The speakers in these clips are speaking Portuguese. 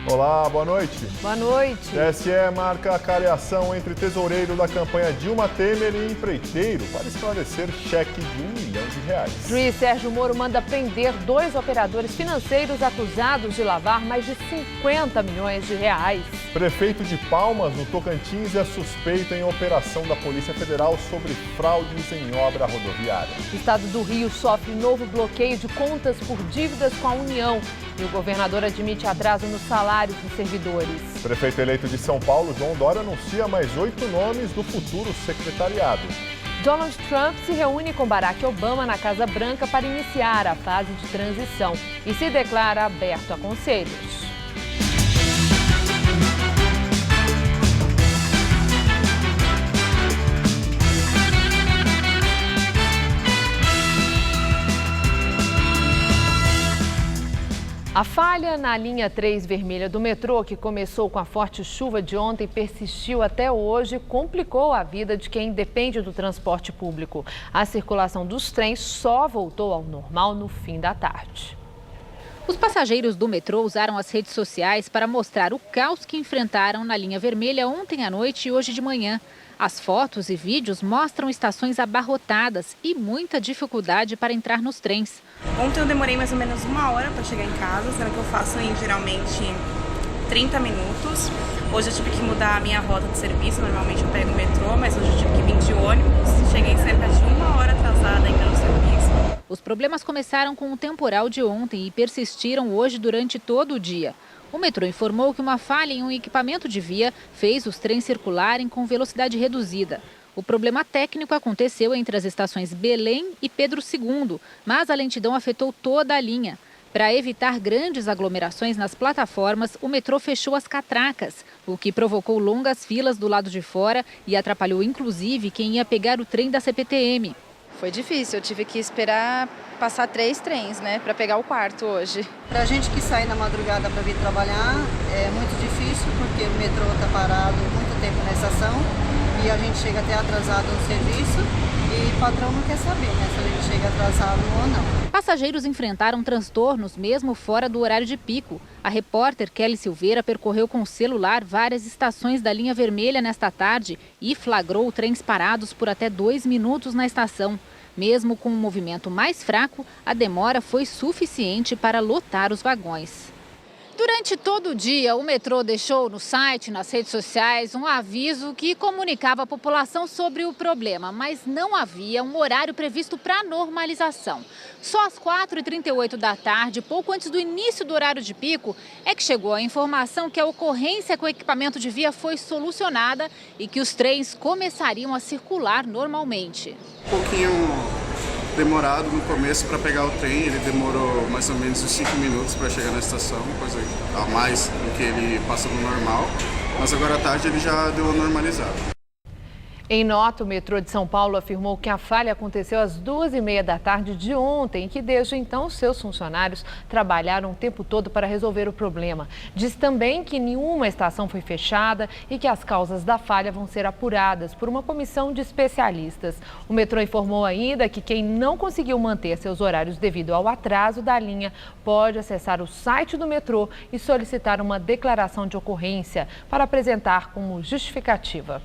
Olá, boa noite. Boa noite. TSE marca a cariação entre tesoureiro da campanha Dilma Temer e empreiteiro para esclarecer cheque de R$1 milhão. Juiz Sérgio Moro manda prender 2 operadores financeiros acusados de lavar mais de R$50 milhões. Prefeito de Palmas, no Tocantins, é suspeito em operação da Polícia Federal sobre fraudes em obra rodoviária. O estado do Rio sofre novo bloqueio de contas por dívidas com a União. E o governador admite atraso nos salários dos servidores. Prefeito eleito de São Paulo, João Dória, anuncia mais 8 nomes do futuro secretariado. Donald Trump se reúne com Barack Obama na Casa Branca para iniciar a fase de transição e se declara aberto a conselhos. A falha na linha 3 vermelha do metrô, que começou com a forte chuva de ontem e persistiu até hoje, complicou a vida de quem depende do transporte público. A circulação dos trens só voltou ao normal no fim da tarde. Os passageiros do metrô usaram as redes sociais para mostrar o caos que enfrentaram na linha vermelha ontem à noite e hoje de manhã. As fotos e vídeos mostram estações abarrotadas e muita dificuldade para entrar nos trens. Ontem eu demorei mais ou menos 1 hora para chegar em casa, sendo que eu faço em geralmente 30 minutos. Hoje eu tive que mudar a minha rota de serviço, normalmente eu pego o metrô, mas hoje eu tive que vir de ônibus. Cheguei cerca de 1 hora atrasada ainda no serviço. Os problemas começaram com o temporal de ontem e persistiram hoje durante todo o dia. O metrô informou que uma falha em um equipamento de via fez os trens circularem com velocidade reduzida. O problema técnico aconteceu entre as estações Belém e Pedro II, mas a lentidão afetou toda a linha. Para evitar grandes aglomerações nas plataformas, o metrô fechou as catracas, o que provocou longas filas do lado de fora e atrapalhou inclusive quem ia pegar o trem da CPTM. Foi difícil, eu tive que esperar passar 3 trens, para pegar o quarto hoje. Pra gente que sai na madrugada para vir trabalhar, é muito difícil porque o metrô está parado muito tempo na estação e a gente chega até atrasado no serviço e o patrão não quer saber, se a gente chega atrasado ou não. Passageiros enfrentaram transtornos mesmo fora do horário de pico. A repórter Kelly Silveira percorreu com o celular várias estações da linha vermelha nesta tarde e flagrou trens parados por até 2 minutos na estação. Mesmo com um movimento mais fraco, a demora foi suficiente para lotar os vagões. Durante todo o dia, o metrô deixou no site e nas redes sociais um aviso que comunicava a população sobre o problema, mas não havia um horário previsto para a normalização. Só às 4h38 da tarde, pouco antes do início do horário de pico, é que chegou a informação que a ocorrência com o equipamento de via foi solucionada e que os trens começariam a circular normalmente. Um pouquinho demorado no começo para pegar o trem, ele demorou mais ou menos uns 5 minutos para chegar na estação, coisa a mais do que ele passa no normal, mas agora à tarde ele já deu uma normalizada. Em nota, o metrô de São Paulo afirmou que a falha aconteceu às 2h30 da tarde de ontem e que desde então seus funcionários trabalharam o tempo todo para resolver o problema. Diz também que nenhuma estação foi fechada e que as causas da falha vão ser apuradas por uma comissão de especialistas. O metrô informou ainda que quem não conseguiu manter seus horários devido ao atraso da linha pode acessar o site do metrô e solicitar uma declaração de ocorrência para apresentar como justificativa.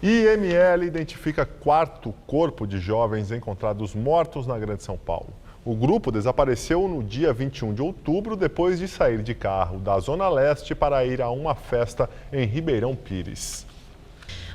IML identifica 4º corpo de jovens encontrados mortos na Grande São Paulo. O grupo desapareceu no dia 21 de outubro, depois de sair de carro da Zona Leste para ir a uma festa em Ribeirão Pires.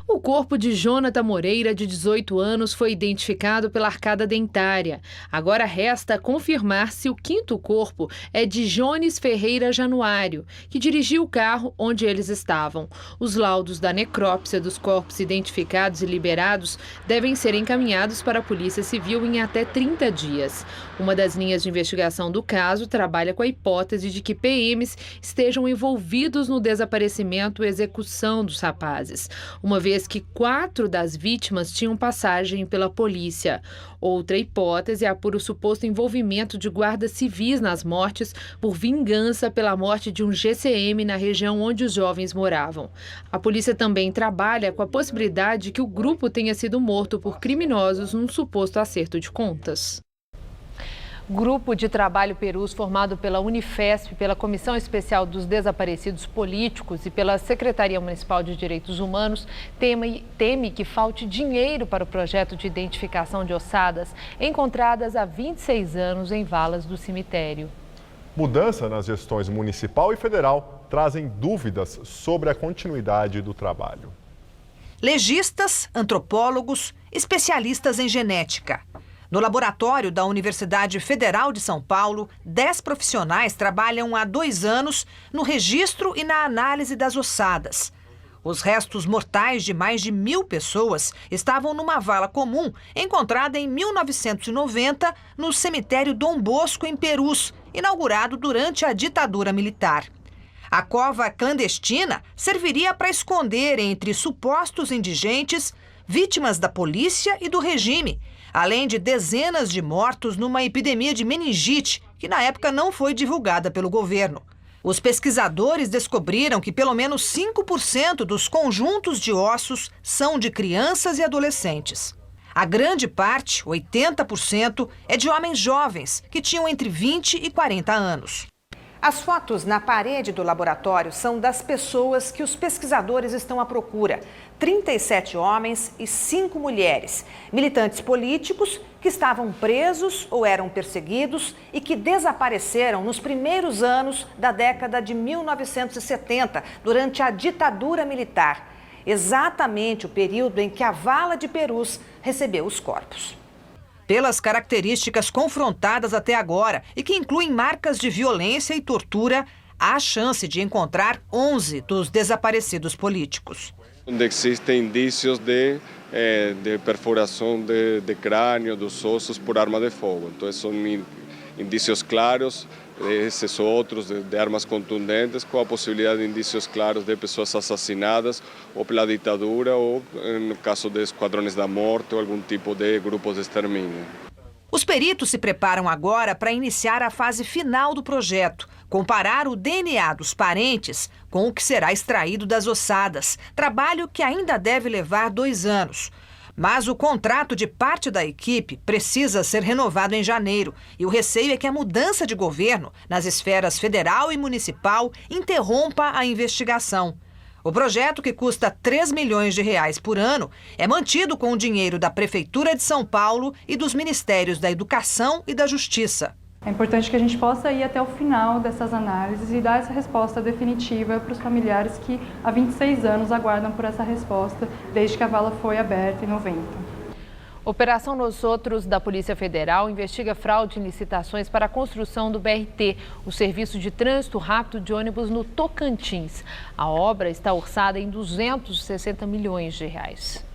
O corpo de Jonathan Moreira, de 18 anos, foi identificado pela arcada dentária. Agora resta confirmar se o 5º corpo é de Jones Ferreira Januário, que dirigiu o carro onde eles estavam. Os laudos da necrópsia dos corpos identificados e liberados devem ser encaminhados para a Polícia Civil em até 30 dias. Uma das linhas de investigação do caso trabalha com a hipótese de que PMs estejam envolvidos no desaparecimento e execução dos rapazes, uma vez que 4 das vítimas tinham passagem pela polícia. Outra hipótese apura o suposto envolvimento de guardas civis nas mortes por vingança pela morte de um GCM na região onde os jovens moravam. A polícia também trabalha com a possibilidade de que o grupo tenha sido morto por criminosos num suposto acerto de contas. Grupo de Trabalho Perus, formado pela Unifesp, pela Comissão Especial dos Desaparecidos Políticos e pela Secretaria Municipal de Direitos Humanos, teme que falte dinheiro para o projeto de identificação de ossadas encontradas há 26 anos em valas do cemitério. Mudança nas gestões municipal e federal trazem dúvidas sobre a continuidade do trabalho. Legistas, antropólogos, especialistas em genética. No laboratório da Universidade Federal de São Paulo, 10 profissionais trabalham há 2 anos no registro e na análise das ossadas. Os restos mortais de mais de 1.000 pessoas estavam numa vala comum encontrada em 1990 no cemitério Dom Bosco, em Perus, inaugurado durante a ditadura militar. A cova clandestina serviria para esconder entre supostos indigentes vítimas da polícia e do regime, além de dezenas de mortos numa epidemia de meningite, que na época não foi divulgada pelo governo. Os pesquisadores descobriram que pelo menos 5% dos conjuntos de ossos são de crianças e adolescentes. A grande parte, 80%, é de homens jovens, que tinham entre 20 e 40 anos. As fotos na parede do laboratório são das pessoas que os pesquisadores estão à procura. 37 homens e 5 mulheres, militantes políticos que estavam presos ou eram perseguidos e que desapareceram nos primeiros anos da década de 1970, durante a ditadura militar. Exatamente o período em que a vala de Perus recebeu os corpos. Pelas características confrontadas até agora e que incluem marcas de violência e tortura, há a chance de encontrar 11 dos desaparecidos políticos. Onde existem indícios de perfuração de crânio, dos ossos por arma de fogo. Então, são indícios claros, esses outros de armas contundentes, com a possibilidade de indícios claros de pessoas assassinadas ou pela ditadura ou, no caso de esquadrões da morte ou algum tipo de grupos de extermínio. Os peritos se preparam agora para iniciar a fase final do projeto, comparar o DNA dos parentes com o que será extraído das ossadas, trabalho que ainda deve levar 2 anos. Mas o contrato de parte da equipe precisa ser renovado em janeiro e o receio é que a mudança de governo nas esferas federal e municipal interrompa a investigação. O projeto, que custa 3 milhões de reais por ano, é mantido com o dinheiro da Prefeitura de São Paulo e dos Ministérios da Educação e da Justiça. É importante que a gente possa ir até o final dessas análises e dar essa resposta definitiva para os familiares que há 26 anos aguardam por essa resposta, desde que a vala foi aberta em 90. Operação Nosotros da Polícia Federal investiga fraude em licitações para a construção do BRT, o serviço de trânsito rápido de ônibus no Tocantins. A obra está orçada em 260 milhões de reais.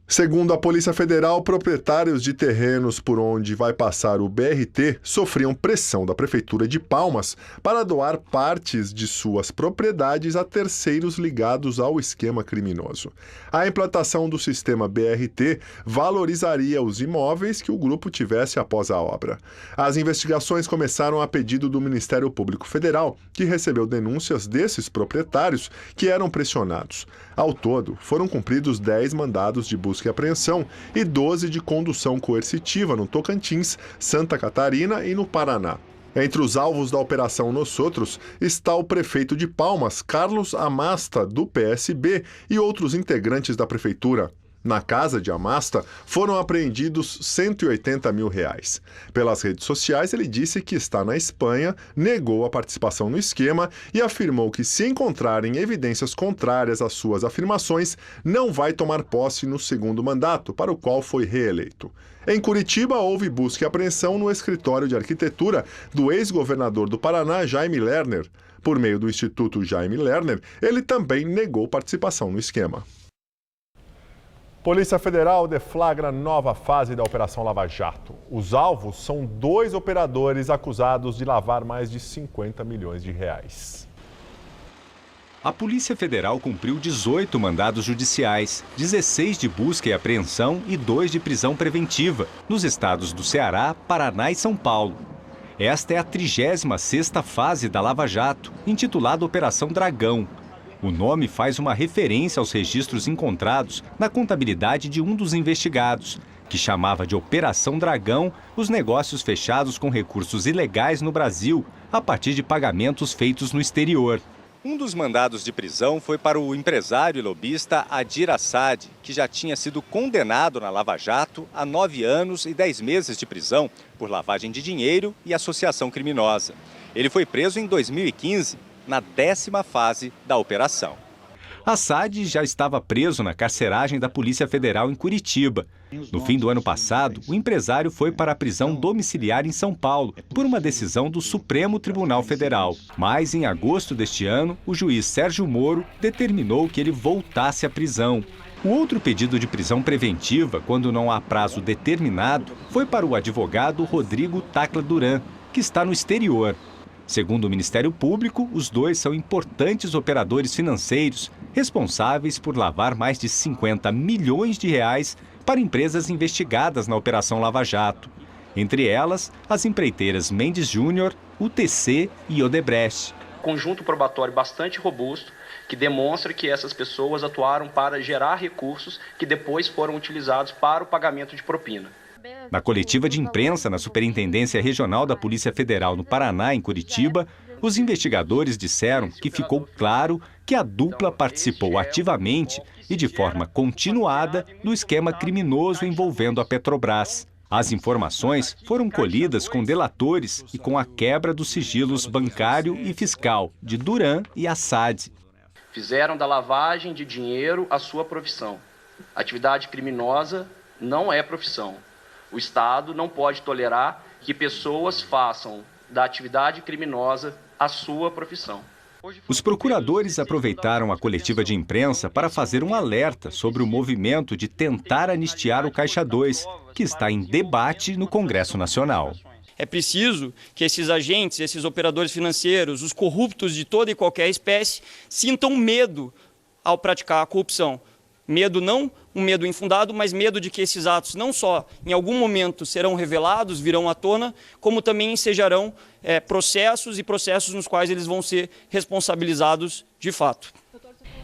Segundo a Polícia Federal, proprietários de terrenos por onde vai passar o BRT sofriam pressão da Prefeitura de Palmas para doar partes de suas propriedades a terceiros ligados ao esquema criminoso. A implantação do sistema BRT valorizaria os imóveis que o grupo tivesse após a obra. As investigações começaram a pedido do Ministério Público Federal, que recebeu denúncias desses proprietários que eram pressionados. Ao todo, foram cumpridos 10 mandados de busca e apreensão e 12 de condução coercitiva no Tocantins, Santa Catarina e no Paraná. Entre os alvos da Operação Nosotros está o prefeito de Palmas, Carlos Amasta, do PSB, e outros integrantes da prefeitura. Na casa de Amasta, foram apreendidos R$180 mil. Pelas redes sociais, ele disse que está na Espanha, negou a participação no esquema e afirmou que, se encontrarem evidências contrárias às suas afirmações, não vai tomar posse no segundo mandato, para o qual foi reeleito. Em Curitiba, houve busca e apreensão no escritório de arquitetura do ex-governador do Paraná, Jaime Lerner. Por meio do Instituto Jaime Lerner, ele também negou participação no esquema. Polícia Federal deflagra nova fase da Operação Lava Jato. Os alvos são 2 operadores acusados de lavar mais de 50 milhões de reais. A Polícia Federal cumpriu 18 mandados judiciais, 16 de busca e apreensão e 2 de prisão preventiva, nos estados do Ceará, Paraná e São Paulo. Esta é a 36ª fase da Lava Jato, intitulada Operação Dragão. O nome faz uma referência aos registros encontrados na contabilidade de um dos investigados, que chamava de Operação Dragão os negócios fechados com recursos ilegais no Brasil, a partir de pagamentos feitos no exterior. Um dos mandados de prisão foi para o empresário e lobista Adir Assad, que já tinha sido condenado na Lava Jato a 9 anos e 10 meses de prisão por lavagem de dinheiro e associação criminosa. Ele foi preso em 2015, na 10ª fase da operação. Assad já estava preso na carceragem da Polícia Federal em Curitiba. No fim do ano passado, o empresário foi para a prisão domiciliar em São Paulo, por uma decisão do Supremo Tribunal Federal. Mas, em agosto deste ano, o juiz Sérgio Moro determinou que ele voltasse à prisão. O outro pedido de prisão preventiva, quando não há prazo determinado, foi para o advogado Rodrigo Tacla Duran, que está no exterior. Segundo o Ministério Público, os dois são importantes operadores financeiros, responsáveis por lavar mais de 50 milhões de reais para empresas investigadas na Operação Lava Jato. Entre elas, as empreiteiras Mendes Júnior, UTC e Odebrecht. Conjunto probatório bastante robusto, que demonstra que essas pessoas atuaram para gerar recursos que depois foram utilizados para o pagamento de propina. Na coletiva de imprensa na Superintendência Regional da Polícia Federal no Paraná, em Curitiba, os investigadores disseram que ficou claro que a dupla participou ativamente e de forma continuada do esquema criminoso envolvendo a Petrobras. As informações foram colhidas com delatores e com a quebra dos sigilos bancário e fiscal de Duran e Assad. Fizeram da lavagem de dinheiro a sua profissão. Atividade criminosa não é profissão. O Estado não pode tolerar que pessoas façam da atividade criminosa a sua profissão. Os procuradores aproveitaram a coletiva de imprensa para fazer um alerta sobre o movimento de tentar anistiar o Caixa 2, que está em debate no Congresso Nacional. É preciso que esses agentes, esses operadores financeiros, os corruptos de toda e qualquer espécie, sintam medo ao praticar a corrupção. Medo não um medo infundado, mas medo de que esses atos não só em algum momento serão revelados, virão à tona, como também ensejarão processos nos quais eles vão ser responsabilizados de fato.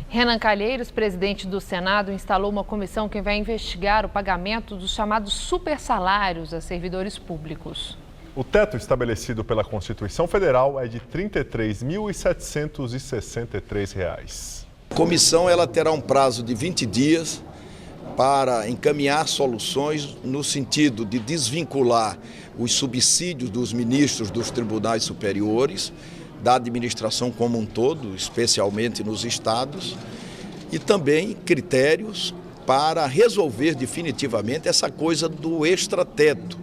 Renan Calheiros, presidente do Senado, instalou uma comissão que vai investigar o pagamento dos chamados supersalários a servidores públicos. O teto estabelecido pela Constituição Federal é de R$ 33.763. A comissão ela terá um prazo de 20 dias para encaminhar soluções no sentido de desvincular os subsídios dos ministros dos tribunais superiores, da administração como um todo, especialmente nos estados, e também critérios para resolver definitivamente essa coisa do extrateto.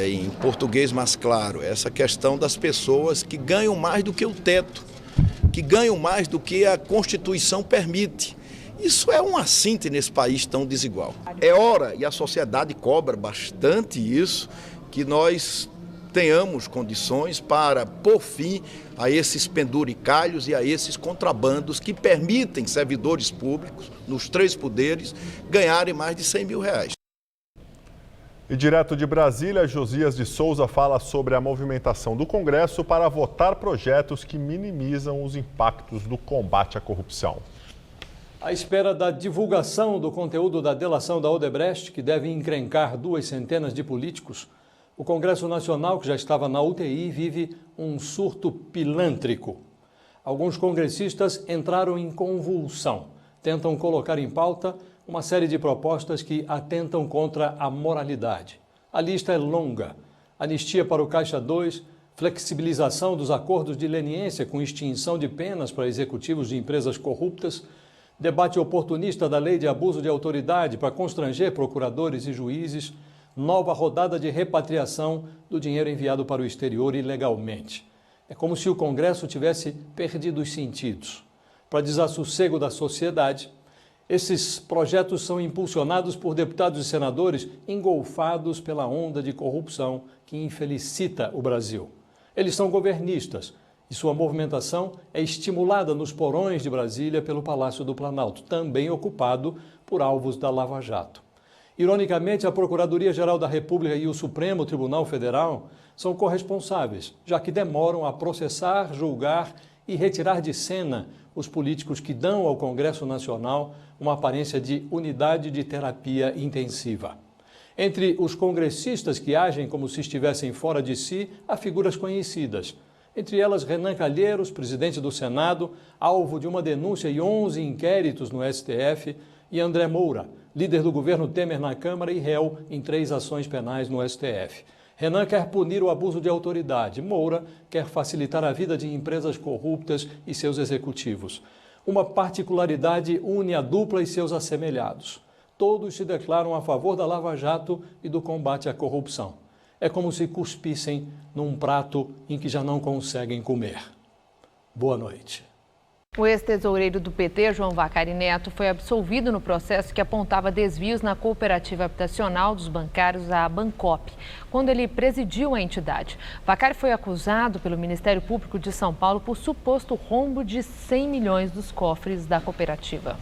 Em português mais claro, essa questão das pessoas que ganham mais do que o teto, que ganham mais do que a Constituição permite. Isso é um assinte nesse país tão desigual. É hora, e a sociedade cobra bastante isso, que nós tenhamos condições para pôr fim a esses penduricalhos e a esses contrabandos que permitem servidores públicos, nos 3 poderes, ganharem mais de R$100 mil. E direto de Brasília, Josias de Souza fala sobre a movimentação do Congresso para votar projetos que minimizam os impactos do combate à corrupção. À espera da divulgação do conteúdo da delação da Odebrecht, que deve encrencar 2 centenas de políticos, o Congresso Nacional, que já estava na UTI, vive um surto pilântrico. Alguns congressistas entraram em convulsão, tentam colocar em pauta uma série de propostas que atentam contra a moralidade. A lista é longa: anistia para o Caixa 2, flexibilização dos acordos de leniência com extinção de penas para executivos de empresas corruptas, debate oportunista da lei de abuso de autoridade para constranger procuradores e juízes, nova rodada de repatriação do dinheiro enviado para o exterior ilegalmente. É como se o Congresso tivesse perdido os sentidos. Para desassossego da sociedade, esses projetos são impulsionados por deputados e senadores engolfados pela onda de corrupção que infelicita o Brasil. Eles são governistas e sua movimentação é estimulada nos porões de Brasília pelo Palácio do Planalto, também ocupado por alvos da Lava Jato. Ironicamente, a Procuradoria-Geral da República e o Supremo Tribunal Federal são corresponsáveis, já que demoram a processar, julgar e retirar de cena os políticos que dão ao Congresso Nacional uma aparência de unidade de terapia intensiva. Entre os congressistas que agem como se estivessem fora de si, há figuras conhecidas. Entre elas, Renan Calheiros, presidente do Senado, alvo de uma denúncia e 11 inquéritos no STF, e André Moura, líder do governo Temer na Câmara e réu em 3 ações penais no STF. Renan quer punir o abuso de autoridade. Moura quer facilitar a vida de empresas corruptas e seus executivos. Uma particularidade une a dupla e seus assemelhados. Todos se declaram a favor da Lava Jato e do combate à corrupção. É como se cuspissem num prato em que já não conseguem comer. Boa noite. O ex-tesoureiro do PT, João Vacari Neto, foi absolvido no processo que apontava desvios na cooperativa habitacional dos bancários, a Bancop, quando ele presidiu a entidade. Vacari foi acusado pelo Ministério Público de São Paulo por suposto rombo de 100 milhões dos cofres da cooperativa.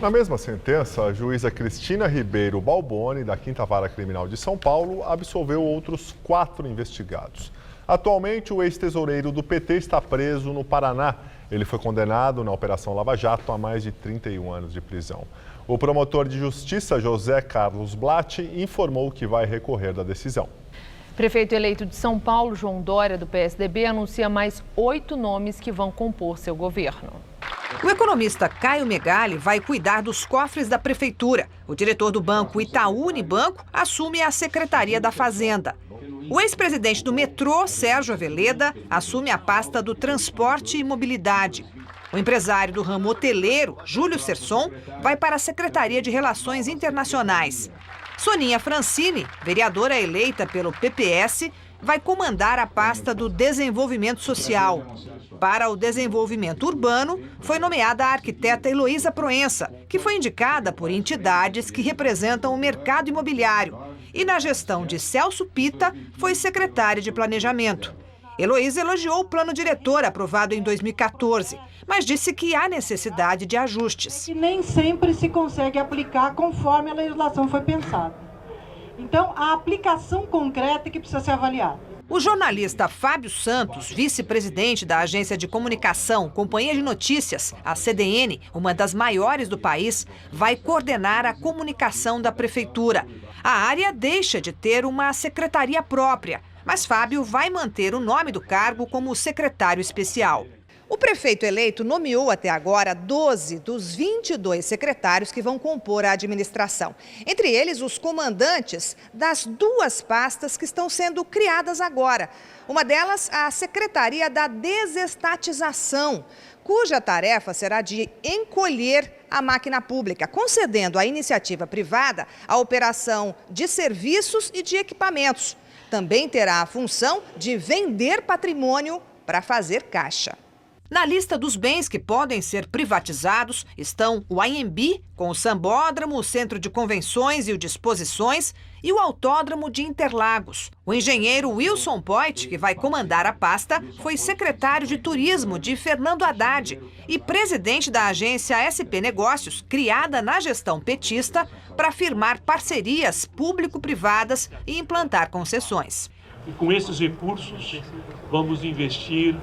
Na mesma sentença, a juíza Cristina Ribeiro Balboni, da 5ª Vara Criminal de São Paulo, absolveu outros 4 investigados. Atualmente, o ex-tesoureiro do PT está preso no Paraná. Ele foi condenado na Operação Lava Jato a mais de 31 anos de prisão. O promotor de justiça, José Carlos Blatt, informou que vai recorrer da decisão. Prefeito eleito de São Paulo, João Dória, do PSDB, anuncia mais 8 nomes que vão compor seu governo. O economista Caio Megali vai cuidar dos cofres da prefeitura. O diretor do banco Itaú Unibanco assume a Secretaria da Fazenda. O ex-presidente do metrô, Sérgio Aveleda, assume a pasta do Transporte e Mobilidade. O empresário do ramo hoteleiro, Júlio Serson, vai para a Secretaria de Relações Internacionais. Soninha Francini, vereadora eleita pelo PPS, vai comandar a pasta do Desenvolvimento Social. Para o desenvolvimento urbano, foi nomeada a arquiteta Heloísa Proença, que foi indicada por entidades que representam o mercado imobiliário. E na gestão de Celso Pita, foi secretária de Planejamento. Heloísa elogiou o plano diretor aprovado em 2014, mas disse que há necessidade de ajustes. E nem sempre se consegue aplicar conforme a legislação foi pensada. Então, a aplicação concreta é que precisa ser avaliada. O jornalista Fábio Santos, vice-presidente da agência de comunicação Companhia de Notícias, a CDN, uma das maiores do país, vai coordenar a comunicação da prefeitura. A área deixa de ter uma secretaria própria, mas Fábio vai manter o nome do cargo como secretário especial. O prefeito eleito nomeou até agora 12 dos 22 secretários que vão compor a administração. Entre eles, os comandantes das 2 pastas que estão sendo criadas agora. Uma delas, a Secretaria da Desestatização, cuja tarefa será de encolher a máquina pública, concedendo à iniciativa privada a operação de serviços e de equipamentos. Também terá a função de vender patrimônio para fazer caixa. Na lista dos bens que podem ser privatizados estão o AMB, com o Sambódromo, o Centro de Convenções e o de Exposições, e o Autódromo de Interlagos. O engenheiro Wilson Poit, que vai comandar a pasta, foi secretário de Turismo de Fernando Haddad e presidente da agência SP Negócios, criada na gestão petista para firmar parcerias público-privadas e implantar concessões. E com esses recursos, vamos investir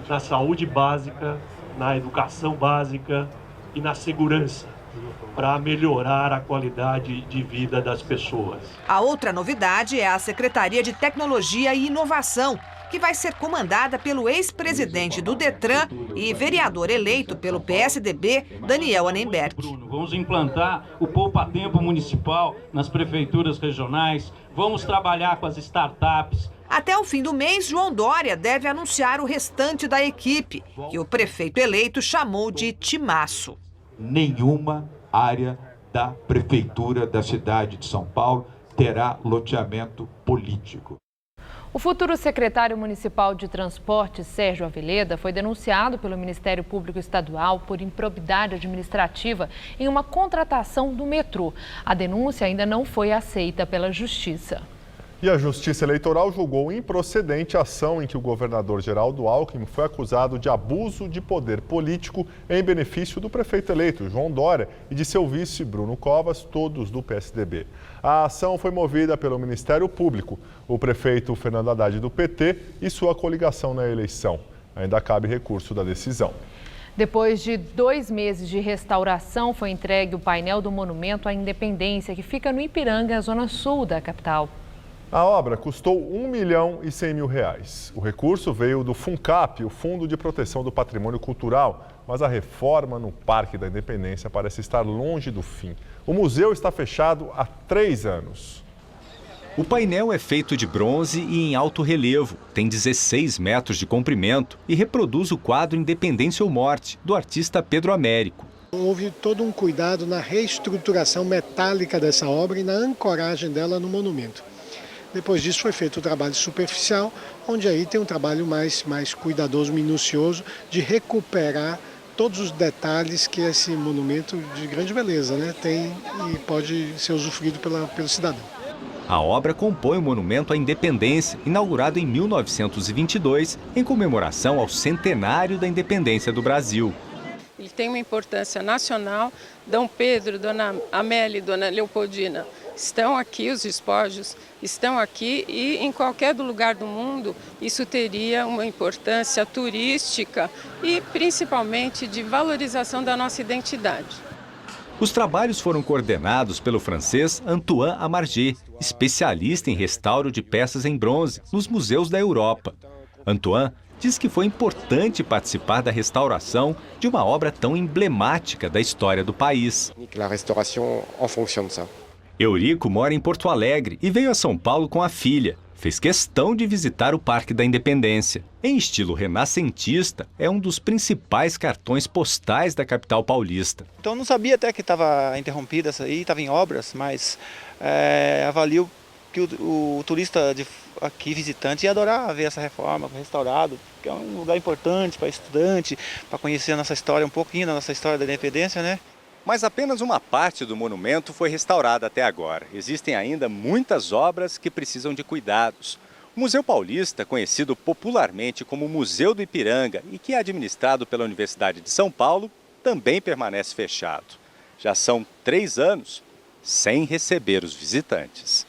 na saúde básica, na educação básica e na segurança, para melhorar a qualidade de vida das pessoas. A outra novidade é a Secretaria de Tecnologia e Inovação, que vai ser comandada pelo ex-presidente do Detran e vereador eleito pelo PSDB, Daniel Annemberg. Vamos implantar o poupa-tempo municipal nas prefeituras regionais, vamos trabalhar com as startups. Até o fim do mês, João Dória deve anunciar o restante da equipe, que o prefeito eleito chamou de timaço. Nenhuma área da prefeitura da cidade de São Paulo terá loteamento político. O futuro secretário municipal de transporte, Sérgio Aveleda, foi denunciado pelo Ministério Público Estadual por improbidade administrativa em uma contratação do metrô. A denúncia ainda não foi aceita pela Justiça. E a Justiça Eleitoral julgou improcedente a ação em que o governador Geraldo Alckmin foi acusado de abuso de poder político em benefício do prefeito eleito, João Dória, e de seu vice, Bruno Covas, todos do PSDB. A ação foi movida pelo Ministério Público, o prefeito Fernando Haddad do PT e sua coligação na eleição. Ainda cabe recurso da decisão. Depois de 2 meses de restauração, foi entregue o painel do Monumento à Independência, que fica no Ipiranga, zona sul da capital. A obra custou R$1.100.000. O recurso veio do FUNCAP, o Fundo de Proteção do Patrimônio Cultural, mas a reforma no Parque da Independência parece estar longe do fim. O museu está fechado há 3 anos. O painel é feito de bronze e em alto relevo, tem 16 metros de comprimento e reproduz o quadro Independência ou Morte, do artista Pedro Américo. Houve todo um cuidado na reestruturação metálica dessa obra e na ancoragem dela no monumento. Depois disso foi feito o trabalho superficial, onde aí tem um trabalho mais cuidadoso, minucioso, de recuperar todos os detalhes que esse monumento de grande beleza, né, tem e pode ser usufruído pelo cidadão. A obra compõe o Monumento à Independência, inaugurado em 1922, em comemoração ao centenário da independência do Brasil. Ele tem uma importância nacional. Dom Pedro, Dona Amélia e Dona Leopoldina estão aqui, os despojos estão aqui, e em qualquer lugar do mundo isso teria uma importância turística e principalmente de valorização da nossa identidade. Os trabalhos foram coordenados pelo francês Antoine Amargé, especialista em restauro de peças em bronze nos museus da Europa. Antoine diz que foi importante participar da restauração de uma obra tão emblemática da história do país. A restauração em função disso. Eurico mora em Porto Alegre e veio a São Paulo com a filha. Fez questão de visitar o Parque da Independência. Em estilo renascentista, é um dos principais cartões postais da capital paulista. Então eu não sabia até que estava interrompida essa aí, estava em obras, mas avalio que o turista aqui, visitante, ia adorar ver essa reforma, restaurado, que é um lugar importante para estudante, para conhecer a nossa história, um pouquinho da nossa história da independência, né? Mas apenas uma parte do monumento foi restaurada até agora. Existem ainda muitas obras que precisam de cuidados. O Museu Paulista, conhecido popularmente como Museu do Ipiranga e que é administrado pela Universidade de São Paulo, também permanece fechado. Já são 3 anos sem receber os visitantes.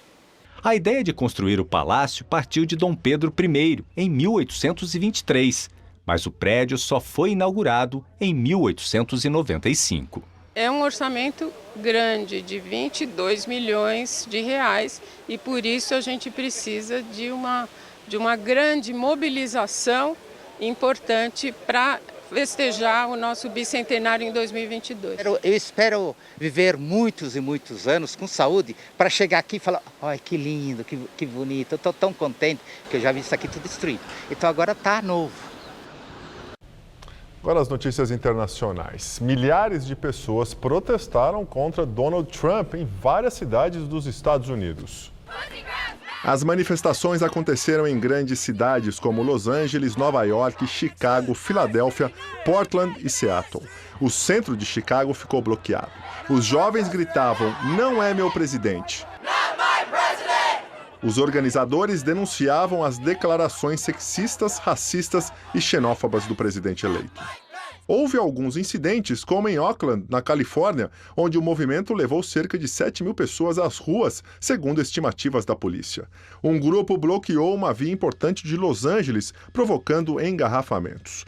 A ideia de construir o palácio partiu de Dom Pedro I, em 1823, mas o prédio só foi inaugurado em 1895. É um orçamento grande, de 22 milhões de reais, e por isso a gente precisa de uma grande mobilização importante para festejar o nosso bicentenário em 2022. Eu espero viver muitos e muitos anos com saúde para chegar aqui e falar: olha, que lindo, que bonito, eu estou tão contente que eu já vi isso aqui tudo destruído. Então agora está novo. Agora as notícias internacionais. Milhares de pessoas protestaram contra Donald Trump em várias cidades dos Estados Unidos. As manifestações aconteceram em grandes cidades como Los Angeles, Nova York, Chicago, Filadélfia, Portland e Seattle. O centro de Chicago ficou bloqueado. Os jovens gritavam: "Não é meu presidente!" Os organizadores denunciavam as declarações sexistas, racistas e xenófobas do presidente eleito. Houve alguns incidentes, como em Oakland, na Califórnia, onde o movimento levou cerca de 7.000 pessoas às ruas, segundo estimativas da polícia. Um grupo bloqueou uma via importante de Los Angeles, provocando engarrafamentos.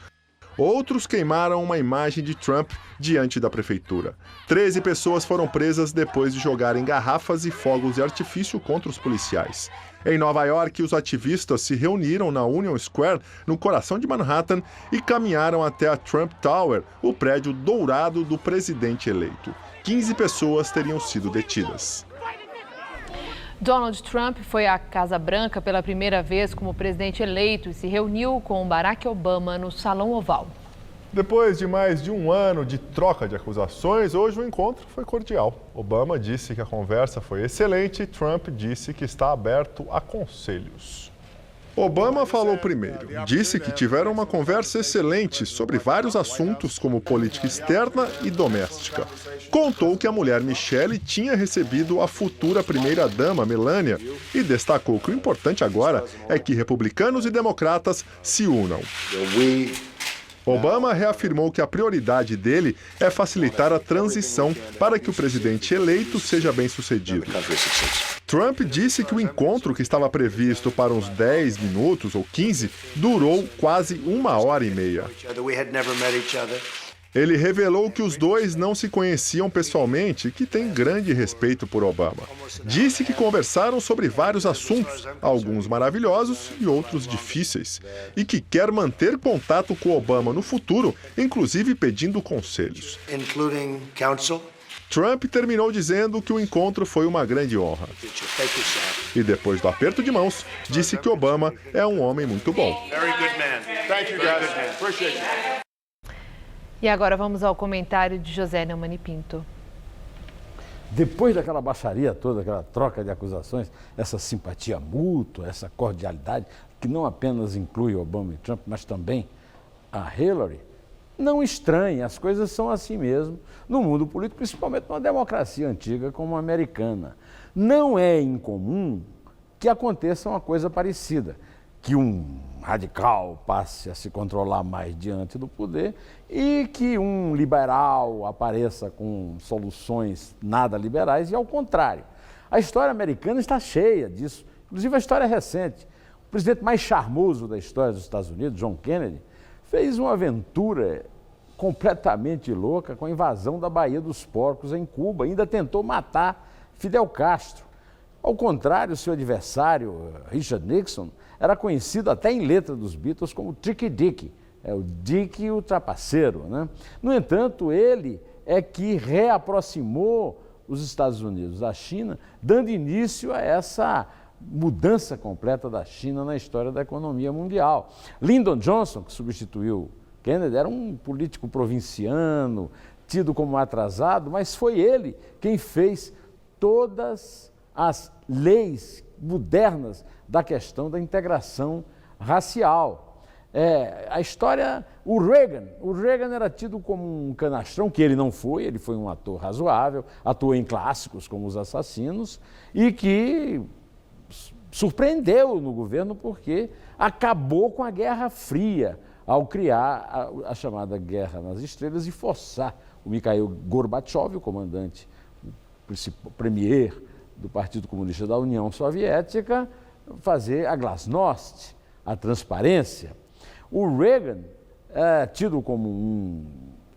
Outros queimaram uma imagem de Trump diante da prefeitura. 13 pessoas foram presas depois de jogarem garrafas e fogos de artifício contra os policiais. Em Nova York, os ativistas se reuniram na Union Square, no coração de Manhattan, e caminharam até a Trump Tower, o prédio dourado do presidente eleito. 15 pessoas teriam sido detidas. Donald Trump foi à Casa Branca pela primeira vez como presidente eleito e se reuniu com Barack Obama no Salão Oval. Depois de mais de um ano de troca de acusações, hoje o encontro foi cordial. Obama disse que a conversa foi excelente e Trump disse que está aberto a conselhos. Obama falou primeiro. Disse que tiveram uma conversa excelente sobre vários assuntos como política externa e doméstica. Contou que a mulher Michelle tinha recebido a futura primeira-dama Melania e destacou que o importante agora é que republicanos e democratas se unam. Obama reafirmou que a prioridade dele é facilitar a transição para que o presidente eleito seja bem-sucedido. Trump disse que o encontro, que estava previsto para uns 10 minutos ou 15, durou quase 1h30. Ele revelou que os dois não se conheciam pessoalmente e que tem grande respeito por Obama. Disse que conversaram sobre vários assuntos, alguns maravilhosos e outros difíceis, e que quer manter contato com Obama no futuro, inclusive pedindo conselhos. Trump terminou dizendo que o encontro foi uma grande honra. E depois do aperto de mãos, disse que Obama é um homem muito bom. E agora vamos ao comentário de José Neumann e Pinto. Depois daquela baixaria toda, aquela troca de acusações, essa simpatia mútua, essa cordialidade, que não apenas inclui Obama e Trump, mas também a Hillary, não estranhe, as coisas são assim mesmo no mundo político, principalmente numa democracia antiga como a americana. Não é incomum que aconteça uma coisa parecida, que um radical passe a se controlar mais diante do poder e que um liberal apareça com soluções nada liberais e ao contrário. A história americana está cheia disso, inclusive a história recente. O presidente mais charmoso da história dos Estados Unidos, John Kennedy, fez uma aventura completamente louca com a invasão da Baía dos Porcos em Cuba, ainda tentou matar Fidel Castro. Ao contrário, seu adversário, Richard Nixon, era conhecido até em letra dos Beatles como Tricky Dick, o Dick o trapaceiro, né? No entanto, ele é que reaproximou os Estados Unidos da China, dando início a essa mudança completa da China na história da economia mundial. Lyndon Johnson, que substituiu Kennedy, era um político provinciano, tido como atrasado, mas foi ele quem fez todas as leis modernas da questão da integração racial. A história, o Reagan era tido como um canastrão, que ele não foi, ele foi um ator razoável, atuou em clássicos como Os Assassinos, e que surpreendeu no governo porque acabou com a Guerra Fria, ao criar a chamada Guerra nas Estrelas e forçar o Mikhail Gorbachev, o comandante, o premier do Partido Comunista da União Soviética, fazer a glasnost, a transparência. O Reagan é tido como um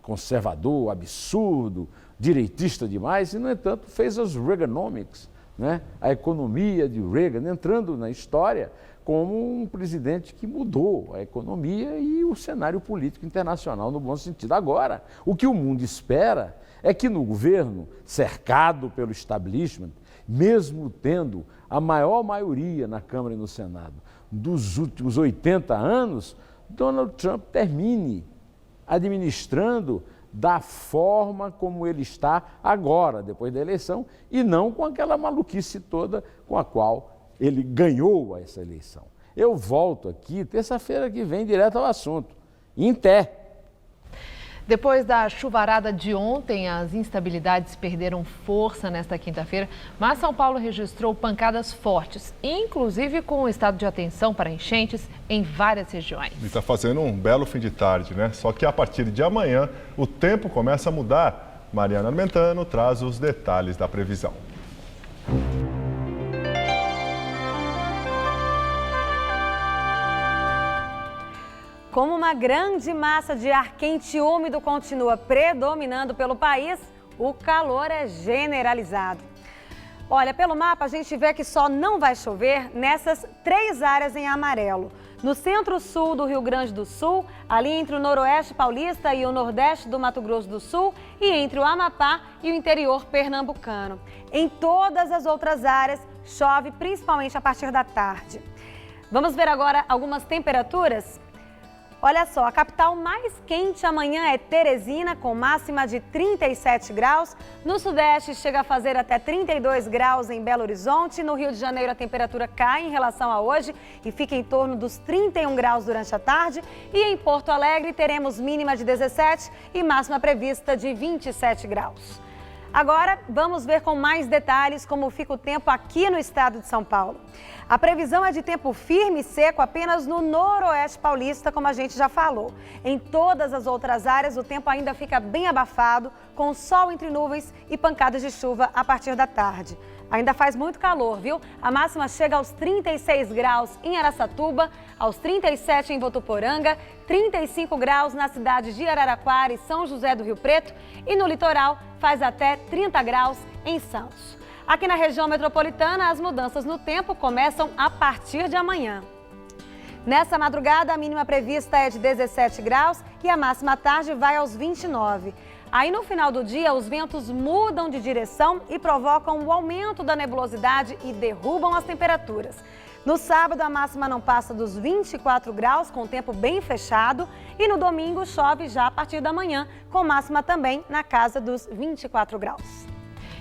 conservador absurdo, direitista demais, e, no entanto, fez as Reaganomics, né? A economia de Reagan, entrando na história como um presidente que mudou a economia e o cenário político internacional no bom sentido. Agora, o que o mundo espera é que no governo, cercado pelo establishment, mesmo tendo a maior maioria na Câmara e no Senado dos últimos 80 anos, Donald Trump termine administrando da forma como ele está agora, depois da eleição, e não com aquela maluquice toda com a qual ele ganhou essa eleição. Eu volto aqui terça-feira que vem direto ao assunto. Em té. Depois da chuvarada de ontem, as instabilidades perderam força nesta quinta-feira, mas São Paulo registrou pancadas fortes, inclusive com um estado de atenção para enchentes em várias regiões. E está fazendo um belo fim de tarde, né? Só que a partir de amanhã o tempo começa a mudar. Mariana Armentano traz os detalhes da previsão. Como uma grande massa de ar quente e úmido continua predominando pelo país, o calor é generalizado. Olha, pelo mapa a gente vê que só não vai chover nessas 3 áreas em amarelo. No centro-sul do Rio Grande do Sul, ali entre o noroeste paulista e o nordeste do Mato Grosso do Sul e entre o Amapá e o interior pernambucano. Em todas as outras áreas, chove principalmente a partir da tarde. Vamos ver agora algumas temperaturas? Olha só, a capital mais quente amanhã é Teresina, com máxima de 37 graus. No sudeste chega a fazer até 32 graus em Belo Horizonte. No Rio de Janeiro a temperatura cai em relação a hoje e fica em torno dos 31 graus durante a tarde. E em Porto Alegre teremos mínima de 17 e máxima prevista de 27 graus. Agora, vamos ver com mais detalhes como fica o tempo aqui no estado de São Paulo. A previsão é de tempo firme e seco apenas no noroeste paulista, como a gente já falou. Em todas as outras áreas, o tempo ainda fica bem abafado, com sol entre nuvens e pancadas de chuva a partir da tarde. Ainda faz muito calor, viu? A máxima chega aos 36 graus em Araçatuba, aos 37 em Votuporanga, 35 graus na cidade de Araraquara e São José do Rio Preto e no litoral faz até 30 graus em Santos. Aqui na região metropolitana, as mudanças no tempo começam a partir de amanhã. Nessa madrugada, a mínima prevista é de 17 graus e a máxima à tarde vai aos 29. Aí no final do dia, os ventos mudam de direção e provocam o aumento da nebulosidade e derrubam as temperaturas. No sábado, a máxima não passa dos 24 graus, com o tempo bem fechado. E no domingo, chove já a partir da manhã, com máxima também na casa dos 24 graus.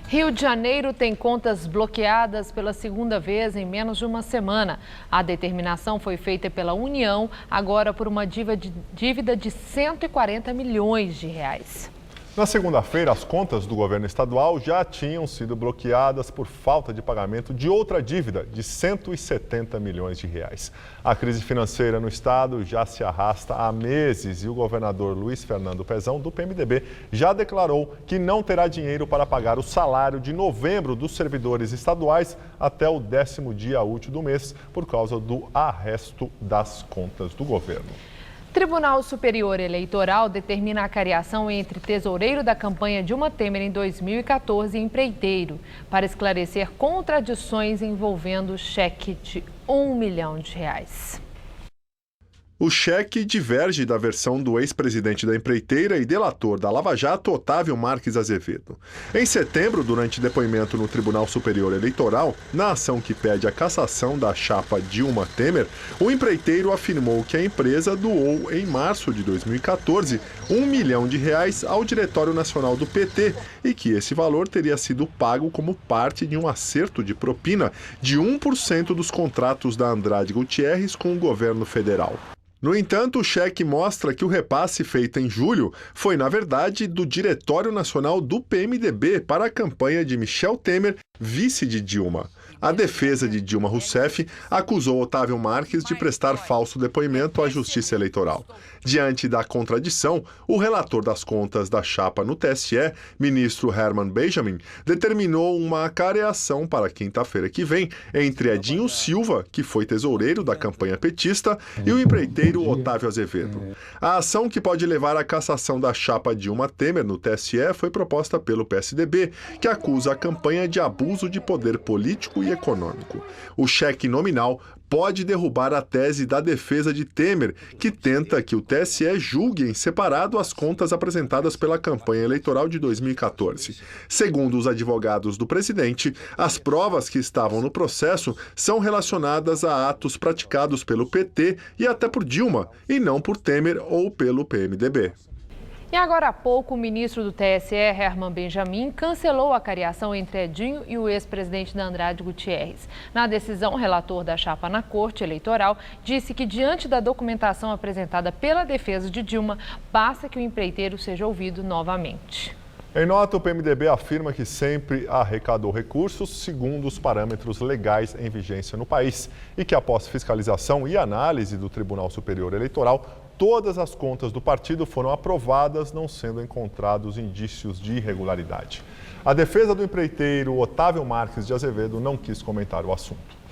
Rio de Janeiro tem contas bloqueadas pela segunda vez em menos de uma semana. A determinação foi feita pela União, agora por uma dívida de 140 milhões de reais. Na segunda-feira, as contas do governo estadual já tinham sido bloqueadas por falta de pagamento de outra dívida de 170 milhões de reais. A crise financeira no estado já se arrasta há meses e o governador Luiz Fernando Pezão, do PMDB, já declarou que não terá dinheiro para pagar o salário de novembro dos servidores estaduais até o 10º dia útil do mês, por causa do arresto das contas do governo. Tribunal Superior Eleitoral determina a cariação entre tesoureiro da campanha Dilma Temer em 2014 e empreiteiro, para esclarecer contradições envolvendo cheque de R$1 milhão. O cheque diverge da versão do ex-presidente da empreiteira e delator da Lava Jato, Otávio Marques Azevedo. Em setembro, durante depoimento no Tribunal Superior Eleitoral, na ação que pede a cassação da chapa Dilma Temer, o empreiteiro afirmou que a empresa doou, em março de 2014, R$1 milhão ao Diretório Nacional do PT e que esse valor teria sido pago como parte de um acerto de propina de 1% dos contratos da Andrade Gutierrez com o governo federal. No entanto, o cheque mostra que o repasse feito em julho foi, na verdade, do Diretório Nacional do PMDB para a campanha de Michel Temer, vice de Dilma. A defesa de Dilma Rousseff acusou Otávio Marques de prestar falso depoimento à Justiça Eleitoral. Diante da contradição, o relator das contas da chapa no TSE, ministro Herman Benjamin, determinou uma careação para quinta-feira que vem entre Edinho Silva, que foi tesoureiro da campanha petista, e o empreiteiro Otávio Azevedo. A ação, que pode levar à cassação da chapa Dilma Temer no TSE, foi proposta pelo PSDB, que acusa a campanha de abuso de poder político e econômico. O cheque nominal pode derrubar a tese da defesa de Temer, que tenta que o TSE julgue em separado as contas apresentadas pela campanha eleitoral de 2014. Segundo os advogados do presidente, as provas que estavam no processo são relacionadas a atos praticados pelo PT e até por Dilma, e não por Temer ou pelo PMDB. E agora há pouco, o ministro do TSE, Herman Benjamin, cancelou a cariação entre Edinho e o ex-presidente da Andrade Gutierrez. Na decisão, o relator da chapa na Corte Eleitoral disse que, diante da documentação apresentada pela defesa de Dilma, basta que o empreiteiro seja ouvido novamente. Em nota, o PMDB afirma que sempre arrecadou recursos segundo os parâmetros legais em vigência no país e que, após fiscalização e análise do Tribunal Superior Eleitoral, todas as contas do partido foram aprovadas, não sendo encontrados indícios de irregularidade. A defesa do empreiteiro Otávio Marques de Azevedo não quis comentar o assunto.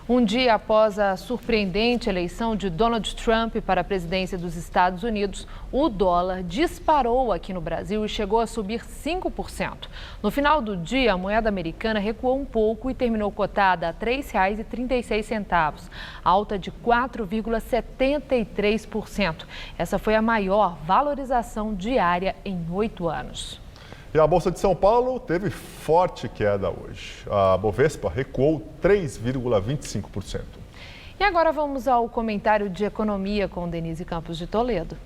Um dia após a surpreendente eleição de Donald Trump para a presidência dos Estados Unidos, o dólar disparou aqui no Brasil e chegou a subir 5%. No final do dia, a moeda americana recuou um pouco e terminou cotada a R$ 3,36, alta de 4,73%. Essa foi a maior valorização diária em 8 anos. E a Bolsa de São Paulo teve forte queda hoje. A Bovespa recuou 3,25%. E agora vamos ao comentário de economia com Denise Campos de Toledo.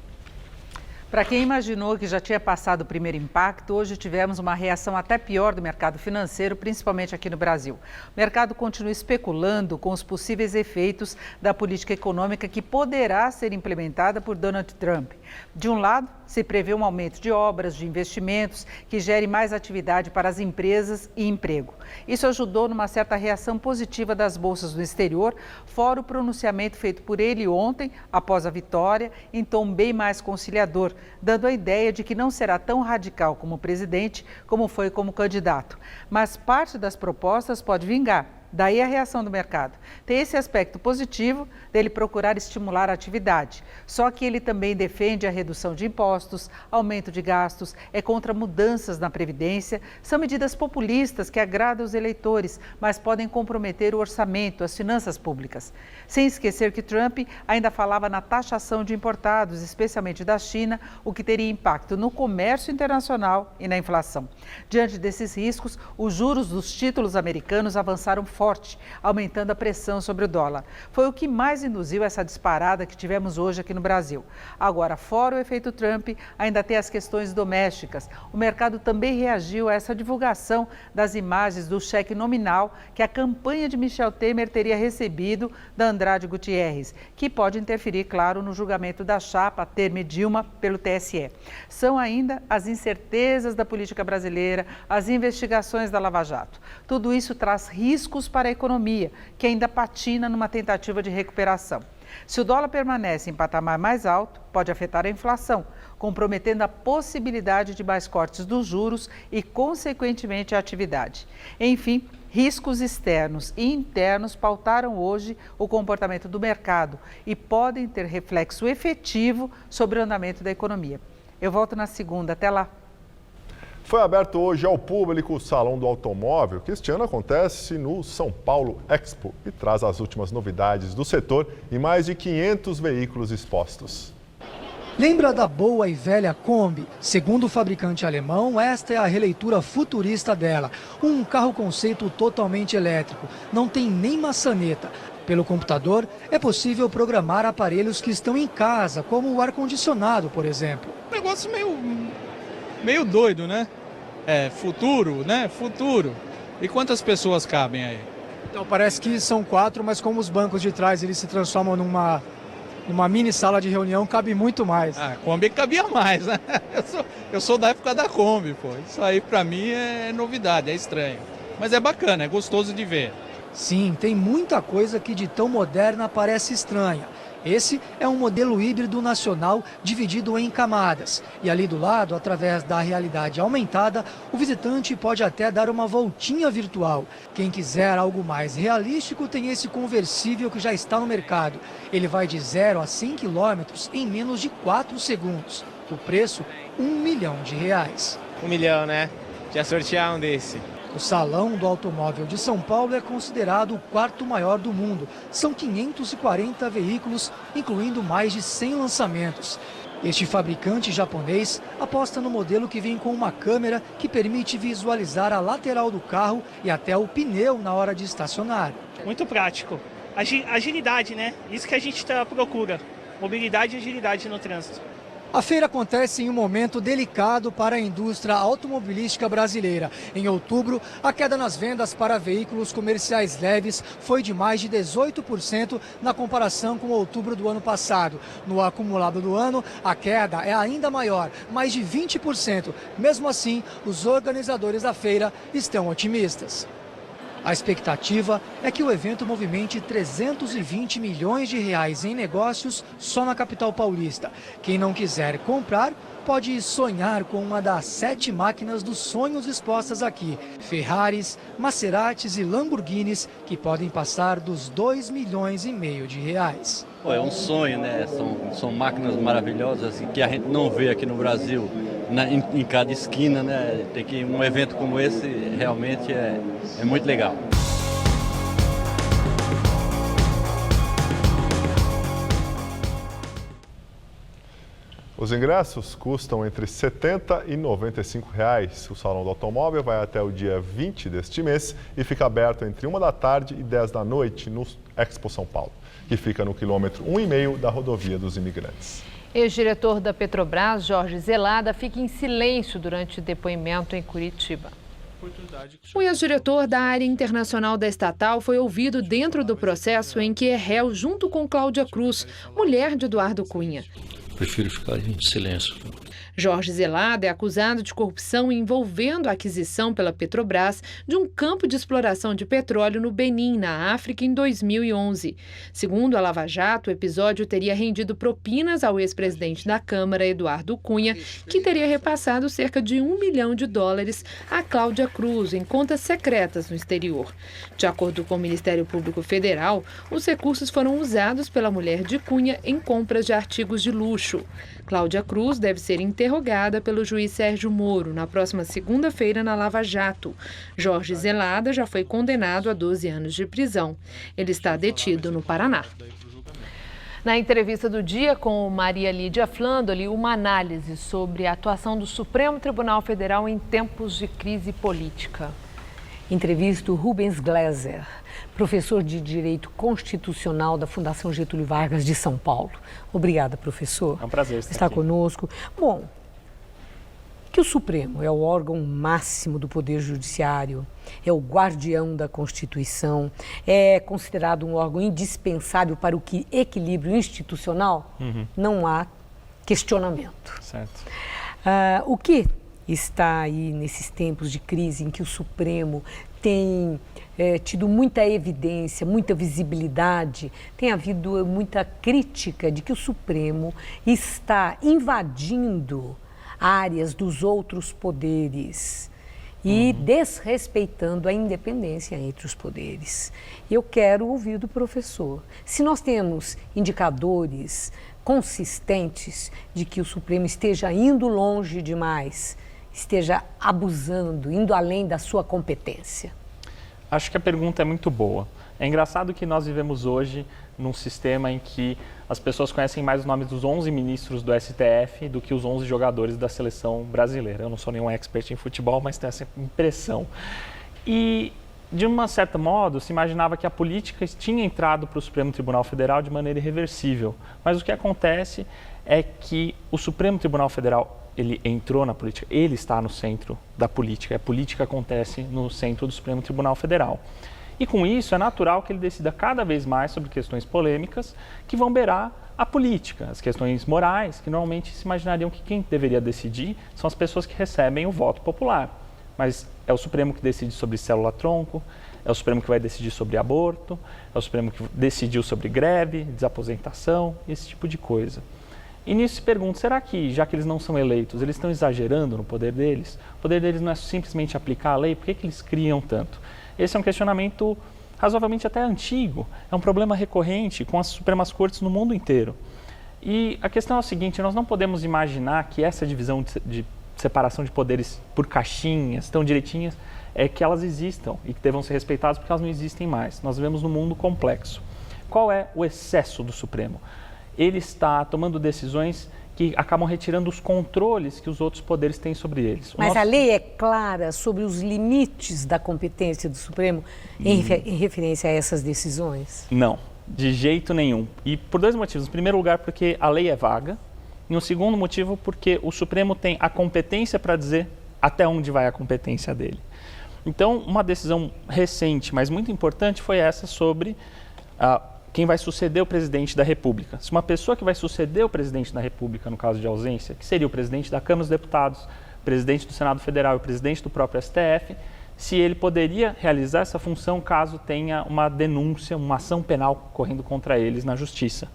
Para quem imaginou que já tinha passado o primeiro impacto, hoje tivemos uma reação até pior do mercado financeiro, principalmente aqui no Brasil. O mercado continua especulando com os possíveis efeitos da política econômica que poderá ser implementada por Donald Trump. De um lado, se prevê um aumento de obras, de investimentos, que gere mais atividade para as empresas e emprego. Isso ajudou numa certa reação positiva das bolsas do exterior, fora o pronunciamento feito por ele ontem, após a vitória, em tom bem mais conciliador, dando a ideia de que não será tão radical como presidente como foi como candidato. Mas parte das propostas pode vingar. Daí a reação do mercado. Tem esse aspecto positivo dele procurar estimular a atividade. Só que ele também defende a redução de impostos, aumento de gastos, é contra mudanças na Previdência. São medidas populistas que agradam os eleitores, mas podem comprometer o orçamento, as finanças públicas. Sem esquecer que Trump ainda falava na taxação de importados, especialmente da China, o que teria impacto no comércio internacional e na inflação. Diante desses riscos, os juros dos títulos americanos avançaram forte, aumentando a pressão sobre o dólar. Foi o que mais induziu essa disparada que tivemos hoje aqui no Brasil. Agora, fora o efeito Trump, ainda tem as questões domésticas. O mercado também reagiu a essa divulgação das imagens do cheque nominal que a campanha de Michel Temer teria recebido da Andrade Gutierrez, que pode interferir, claro, no julgamento da chapa Temer Dilma pelo TSE. São ainda as incertezas da política brasileira, as investigações da Lava Jato. Tudo isso traz riscos para a economia, que ainda patina numa tentativa de recuperação. Se o dólar permanece em patamar mais alto, pode afetar a inflação, comprometendo a possibilidade de mais cortes dos juros e, consequentemente, a atividade. Enfim, riscos externos e internos pautaram hoje o comportamento do mercado e podem ter reflexo efetivo sobre o andamento da economia. Eu volto na segunda. Até lá. Foi aberto hoje ao público o Salão do Automóvel, que este ano acontece no São Paulo Expo e traz as últimas novidades do setor e mais de 500 veículos expostos. Lembra da boa e velha Kombi? Segundo o fabricante alemão, esta é a releitura futurista dela. Um carro conceito totalmente elétrico, não tem nem maçaneta. Pelo computador, é possível programar aparelhos que estão em casa, como o ar-condicionado, por exemplo. Um negócio meio doido, né? Futuro, né? Futuro. E quantas pessoas cabem aí? Então, parece que são 4, mas como os bancos de trás eles se transformam numa mini sala de reunião, cabe muito mais. A Kombi cabia mais, né? Eu sou da época da Kombi, pô. Isso aí pra mim é novidade, é estranho. Mas é bacana, é gostoso de ver. Sim, tem muita coisa que de tão moderna parece estranha. Esse é um modelo híbrido nacional dividido em camadas. E ali do lado, através da realidade aumentada, o visitante pode até dar uma voltinha virtual. Quem quiser algo mais realístico tem esse conversível que já está no mercado. Ele vai de 0 a 100 km em menos de 4 segundos. O preço, R$1 milhão. R$1 milhão, né? Já sortear um desse. O Salão do Automóvel de São Paulo é considerado o quarto maior do mundo. São 540 veículos, incluindo mais de 100 lançamentos. Este fabricante japonês aposta no modelo que vem com uma câmera que permite visualizar a lateral do carro e até o pneu na hora de estacionar. Muito prático. Agilidade, né? Isso que a gente procura. Mobilidade e agilidade no trânsito. A feira acontece em um momento delicado para a indústria automobilística brasileira. Em outubro, a queda nas vendas para veículos comerciais leves foi de mais de 18% na comparação com outubro do ano passado. No acumulado do ano, a queda é ainda maior, mais de 20%. Mesmo assim, os organizadores da feira estão otimistas. A expectativa é que o evento movimente 320 milhões de reais em negócios só na capital paulista. Quem não quiser comprar pode sonhar com uma das 7 máquinas dos sonhos expostas aqui. Ferraris, Maseratis e Lamborghinis que podem passar dos 2,5 milhões de reais. É um sonho, né? São máquinas maravilhosas que a gente não vê aqui no Brasil, em cada esquina, né? Tem que um evento como esse realmente é muito legal. Os ingressos custam entre R$ 70 e R$ 95. O Salão do Automóvel vai até o dia 20 deste mês e fica aberto entre 1 da tarde e 10 da noite no Expo São Paulo, que fica no quilômetro 1,5 da rodovia dos Imigrantes. Ex-diretor da Petrobras, Jorge Zelada, fica em silêncio durante o depoimento em Curitiba. O ex-diretor da área internacional da estatal foi ouvido dentro do processo em que é réu junto com Cláudia Cruz, mulher de Eduardo Cunha. Prefiro ficar em silêncio. Jorge Zelada é acusado de corrupção envolvendo a aquisição pela Petrobras de um campo de exploração de petróleo no Benin, na África, em 2011. Segundo a Lava Jato, o episódio teria rendido propinas ao ex-presidente da Câmara, Eduardo Cunha, que teria repassado cerca de $1 milhão a Cláudia Cruz em contas secretas no exterior. De acordo com o Ministério Público Federal, os recursos foram usados pela mulher de Cunha em compras de artigos de luxo. Cláudia Cruz deve ser interrogada pelo juiz Sérgio Moro na próxima segunda-feira na Lava Jato. Jorge Zelada já foi condenado a 12 anos de prisão. Ele está detido no Paraná. Na entrevista do dia com Maria Lídia Flandoli, uma análise sobre a atuação do Supremo Tribunal Federal em tempos de crise política. Entrevisto Rubens Gleiser, professor de Direito Constitucional da Fundação Getúlio Vargas de São Paulo. Obrigada, professor. É um prazer estar aqui. Conosco. Bom, que o Supremo é o órgão máximo do Poder Judiciário, é o guardião da Constituição, é considerado um órgão indispensável para o equilíbrio institucional, não há questionamento. Certo. O que está aí nesses tempos de crise em que o Supremo tem tido muita evidência, muita visibilidade, tem havido muita crítica de que o Supremo está invadindo áreas dos outros poderes e desrespeitando a independência entre os poderes. Eu quero ouvir do professor. Se nós temos indicadores consistentes de que o Supremo esteja indo longe demais, esteja abusando, indo além da sua competência? Acho que a pergunta é muito boa. É engraçado que nós vivemos hoje num sistema em que as pessoas conhecem mais os nomes dos 11 ministros do STF do que os 11 jogadores da seleção brasileira. Eu não sou nenhum expert em futebol, mas tenho essa impressão. E, de um certo modo, se imaginava que a política tinha entrado para o Supremo Tribunal Federal de maneira irreversível. Mas o que acontece é que o Supremo Tribunal Federal ele entrou na política, ele está no centro da política. A política acontece no centro do Supremo Tribunal Federal. E com isso é natural que ele decida cada vez mais sobre questões polêmicas que vão beirar a política, as questões morais, que normalmente se imaginariam que quem deveria decidir são as pessoas que recebem o voto popular. Mas é o Supremo que decide sobre célula-tronco, é o Supremo que vai decidir sobre aborto, é o Supremo que decidiu sobre greve, desaposentação, esse tipo de coisa. E nisso se pergunta, será que, já que eles não são eleitos, eles estão exagerando no poder deles? O poder deles não é simplesmente aplicar a lei, por que eles criam tanto? Esse é um questionamento razoavelmente até antigo, é um problema recorrente com as Supremas Cortes no mundo inteiro. E a questão é a seguinte, nós não podemos imaginar que essa divisão de separação de poderes por caixinhas, tão direitinhas, é que elas existam e que devam ser respeitadas porque elas não existem mais. Nós vivemos num mundo complexo. Qual é o excesso do Supremo? Ele está tomando decisões que acabam retirando os controles que os outros poderes têm sobre eles. Mas a lei é clara sobre os limites da competência do Supremo em referência a essas decisões? Não, de jeito nenhum. E por dois motivos. Em primeiro lugar, porque a lei é vaga. E um segundo motivo, porque o Supremo tem a competência para dizer até onde vai a competência dele. Então, uma decisão recente, mas muito importante, foi essa sobre quem vai suceder o presidente da República. Se uma pessoa que vai suceder o presidente da República, no caso de ausência, que seria o presidente da Câmara dos Deputados, o presidente do Senado Federal e o presidente do próprio STF, se ele poderia realizar essa função caso tenha uma denúncia, uma ação penal correndo contra eles na Justiça.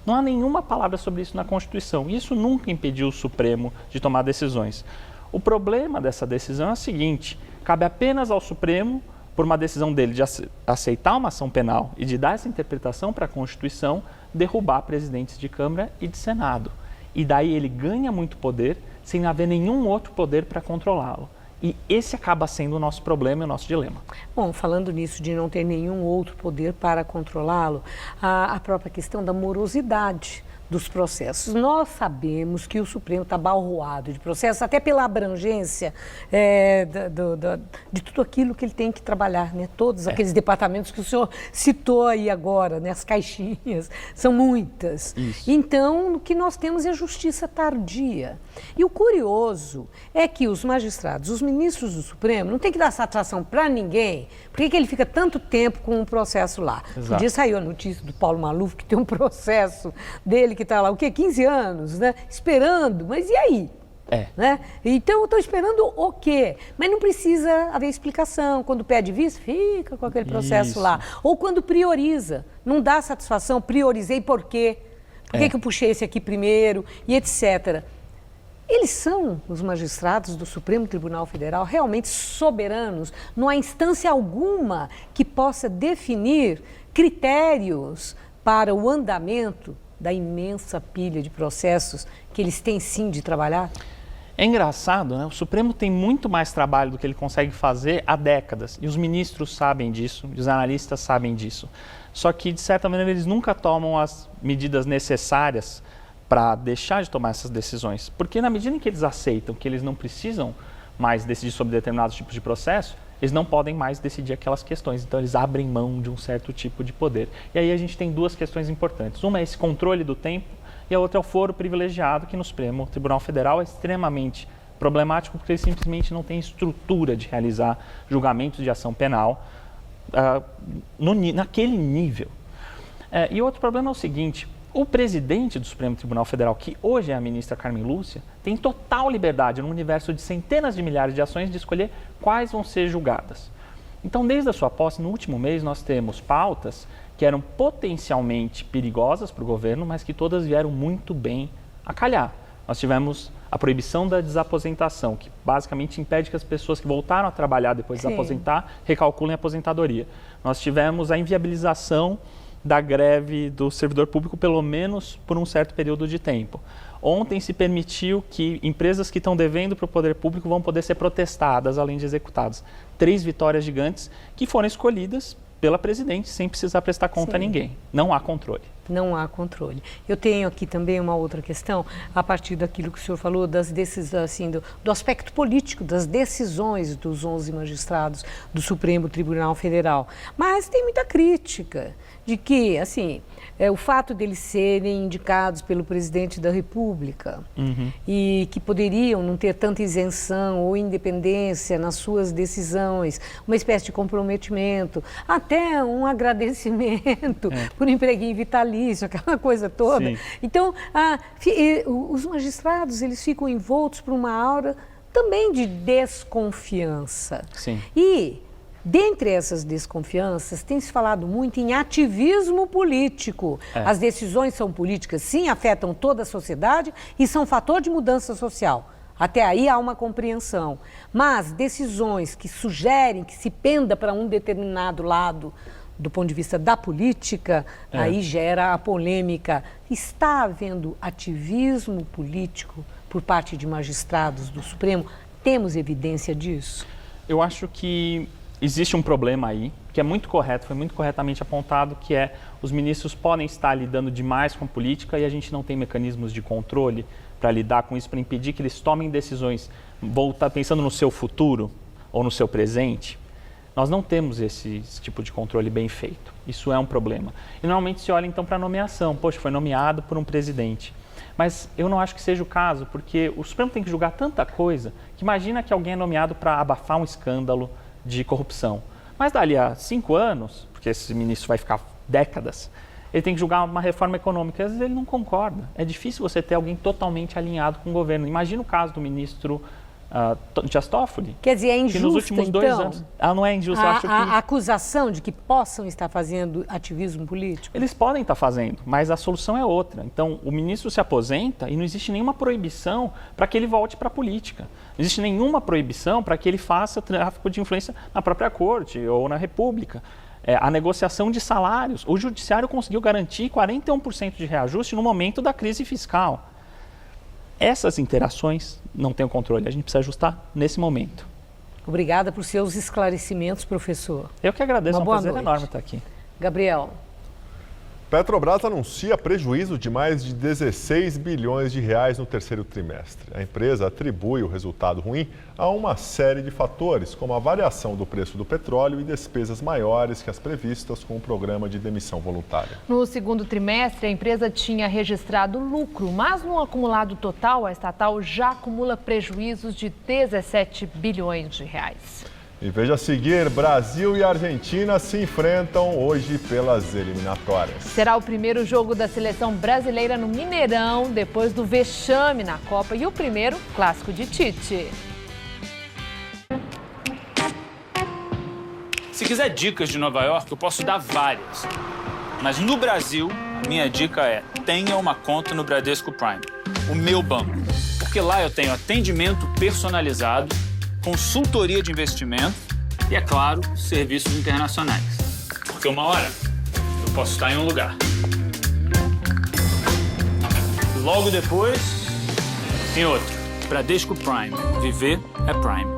Não há nenhuma palavra sobre isso na Constituição. Isso nunca impediu o Supremo de tomar decisões. O problema dessa decisão é o seguinte, cabe apenas ao Supremo, por uma decisão dele de aceitar uma ação penal e de dar essa interpretação para a Constituição, derrubar presidentes de Câmara e de Senado. E daí ele ganha muito poder sem haver nenhum outro poder para controlá-lo. E esse acaba sendo o nosso problema e o nosso dilema. Bom, falando nisso de não ter nenhum outro poder para controlá-lo, a própria questão da morosidade dos processos. Nós sabemos que o Supremo está abalroado de processos, até pela abrangência de tudo aquilo que ele tem que trabalhar, né? Todos aqueles departamentos que o senhor citou aí agora, né? As caixinhas, são muitas. Isso. Então, o que nós temos é justiça tardia. E o curioso é que os magistrados, os ministros do Supremo, não tem que dar satisfação para ninguém. Por que ele fica tanto tempo com um processo lá? Um dia saiu a notícia do Paulo Maluf, que tem um processo dele que está lá, 15 anos, né? Esperando, mas e aí? Né? Então, eu estou esperando o quê? Mas não precisa haver explicação. Quando pede vista, fica com aquele processo lá. Ou quando prioriza, não dá satisfação, priorizei por quê? Por que eu puxei esse aqui primeiro? E etc. Eles são, os magistrados do Supremo Tribunal Federal, realmente soberanos. Não há instância alguma que possa definir critérios para o andamento da imensa pilha de processos que eles têm sim de trabalhar? É engraçado, né? O Supremo tem muito mais trabalho do que ele consegue fazer há décadas. E os ministros sabem disso, os analistas sabem disso. Só que, de certa maneira, eles nunca tomam as medidas necessárias para deixar de tomar essas decisões. Porque na medida em que eles aceitam que eles não precisam mais decidir sobre determinados tipos de processo, eles não podem mais decidir aquelas questões. Então, eles abrem mão de um certo tipo de poder. E aí a gente tem duas questões importantes. Uma é esse controle do tempo e a outra é o foro privilegiado, que no Supremo Tribunal Federal é extremamente problemático porque ele simplesmente não tem estrutura de realizar julgamentos de ação penal naquele nível. E outro problema é o seguinte: o presidente do Supremo Tribunal Federal, que hoje é a ministra Carmen Lúcia, tem total liberdade, num universo de centenas de milhares de ações, de escolher quais vão ser julgadas. Então, desde a sua posse, no último mês, nós temos pautas que eram potencialmente perigosas para o governo, mas que todas vieram muito bem a calhar. Nós tivemos a proibição da desaposentação, que basicamente impede que as pessoas que voltaram a trabalhar depois de aposentar recalculem a aposentadoria. Nós tivemos a inviabilização da greve do servidor público, pelo menos por um certo período de tempo. Ontem se permitiu que empresas que estão devendo para o poder público vão poder ser protestadas, além de executadas. 3 vitórias gigantes que foram escolhidas pela presidente, sem precisar prestar conta a ninguém. Não há controle. Não há controle. Eu tenho aqui também uma outra questão, a partir daquilo que o senhor falou, das decisões, assim, do aspecto político, das decisões dos 11 magistrados do Supremo Tribunal Federal. Mas tem muita crítica de que, assim, o fato deles serem indicados pelo presidente da República e que poderiam não ter tanta isenção ou independência nas suas decisões, uma espécie de comprometimento, até um agradecimento por empreguinho vitalício, aquela coisa toda. Sim. Então, os magistrados, eles ficam envoltos por uma aura também de desconfiança. Sim. E dentre essas desconfianças, tem se falado muito em ativismo político. As decisões são políticas, sim, afetam toda a sociedade e são fator de mudança social. Até aí há uma compreensão. Mas decisões que sugerem que se penda para um determinado lado, do ponto de vista da política, aí gera a polêmica. Está havendo ativismo político por parte de magistrados do Supremo? Temos evidência disso? Eu acho que existe um problema aí, que é muito correto, foi muito corretamente apontado, que é os ministros podem estar lidando demais com política e a gente não tem mecanismos de controle para lidar com isso, para impedir que eles tomem decisões pensando no seu futuro ou no seu presente. Nós não temos esse tipo de controle bem feito. Isso é um problema. E normalmente se olha então para a nomeação. Poxa, foi nomeado por um presidente. Mas eu não acho que seja o caso, porque o Supremo tem que julgar tanta coisa que imagina que alguém é nomeado para abafar um escândalo de corrupção. Mas dali a 5 anos, porque esse ministro vai ficar décadas, ele tem que julgar uma reforma econômica. Às vezes ele não concorda. É difícil você ter alguém totalmente alinhado com o governo. Imagina o caso do ministro Dias Toffoli. Quer dizer, é injusta, que nos últimos 2 anos... não é injusta, eu acho que... A acusação de que possam estar fazendo ativismo político? Eles podem estar fazendo, mas a solução é outra. Então, o ministro se aposenta e não existe nenhuma proibição para que ele volte para a política. Não existe nenhuma proibição para que ele faça tráfico de influência na própria corte ou na República. A negociação de salários. O Judiciário conseguiu garantir 41% de reajuste no momento da crise fiscal. Essas interações não têm o controle, a gente precisa ajustar nesse momento. Obrigada por seus esclarecimentos, professor. Eu que agradeço, é um prazer enorme estar aqui. Gabriel. Petrobras anuncia prejuízo de mais de 16 bilhões de reais no terceiro trimestre. A empresa atribui o resultado ruim a uma série de fatores, como a variação do preço do petróleo e despesas maiores que as previstas com o programa de demissão voluntária. No segundo trimestre, a empresa tinha registrado lucro, mas no acumulado total, a estatal já acumula prejuízos de 17 bilhões de reais. E veja a seguir, Brasil e Argentina se enfrentam hoje pelas eliminatórias. Será o primeiro jogo da seleção brasileira no Mineirão, depois do vexame na Copa e o primeiro clássico de Tite. Se quiser dicas de Nova York, eu posso dar várias. Mas no Brasil, a minha dica é: tenha uma conta no Bradesco Prime, o meu banco. Porque lá eu tenho atendimento personalizado, consultoria de investimento e, é claro, serviços internacionais. Porque uma hora eu posso estar em um lugar. Logo depois, em outro. Bradesco Prime. Viver é Prime.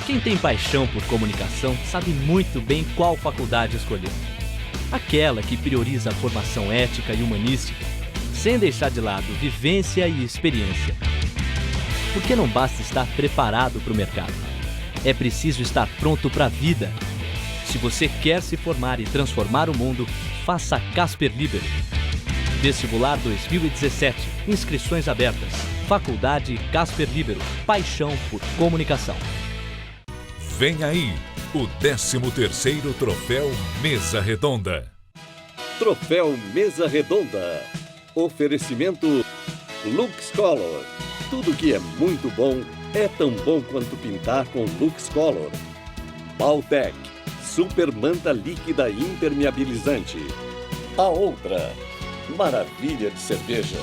Quem tem paixão por comunicação sabe muito bem qual faculdade escolher. Aquela que prioriza a formação ética e humanística, sem deixar de lado vivência e experiência. Porque não basta estar preparado para o mercado. É preciso estar pronto para a vida. Se você quer se formar e transformar o mundo, faça Casper Libero. Vestibular 2017. Inscrições abertas. Faculdade Casper Libero. Paixão por comunicação. Vem aí o 13º Troféu Mesa Redonda. Troféu Mesa Redonda. Oferecimento Lux Color. Tudo que é muito bom é tão bom quanto pintar com Lux Color. Baltec, super manta líquida impermeabilizante. A outra, maravilha de cerveja.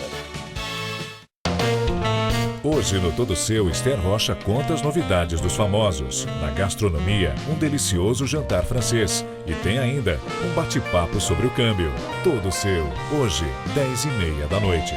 Hoje no Todo Seu, Esther Rocha conta as novidades dos famosos. Na gastronomia, um delicioso jantar francês. E tem ainda um bate-papo sobre o câmbio. Todo Seu, hoje, 10h30 da noite.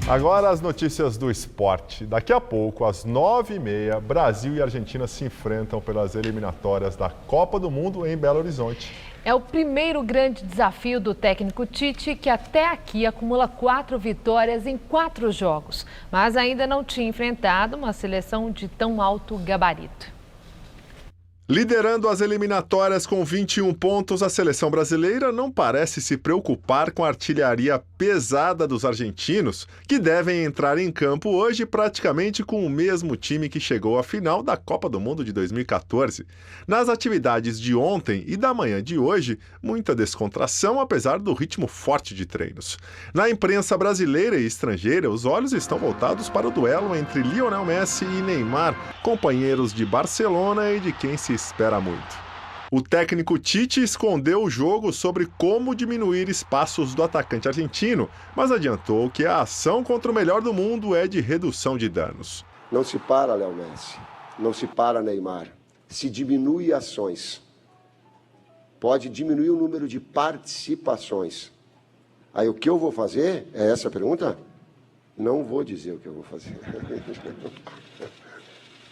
Agora as notícias do esporte. Daqui a pouco, às 9h30, Brasil e Argentina se enfrentam pelas eliminatórias da Copa do Mundo em Belo Horizonte. É o primeiro grande desafio do técnico Tite, que até aqui acumula 4 vitórias em 4 jogos, mas ainda não tinha enfrentado uma seleção de tão alto gabarito. Liderando as eliminatórias com 21 pontos, a seleção brasileira não parece se preocupar com a artilharia pesada dos argentinos, que devem entrar em campo hoje praticamente com o mesmo time que chegou à final da Copa do Mundo de 2014. Nas atividades de ontem e da manhã de hoje, muita descontração, apesar do ritmo forte de treinos. Na imprensa brasileira e estrangeira, os olhos estão voltados para o duelo entre Lionel Messi e Neymar, companheiros de Barcelona e de quem se espera muito. O técnico Tite escondeu o jogo sobre como diminuir espaços do atacante argentino, mas adiantou que a ação contra o melhor do mundo é de redução de danos. Não se para Léo Messi, não se para Neymar, se diminui ações. Pode diminuir o número de participações. Aí o que eu vou fazer? É essa a pergunta? Não vou dizer o que eu vou fazer.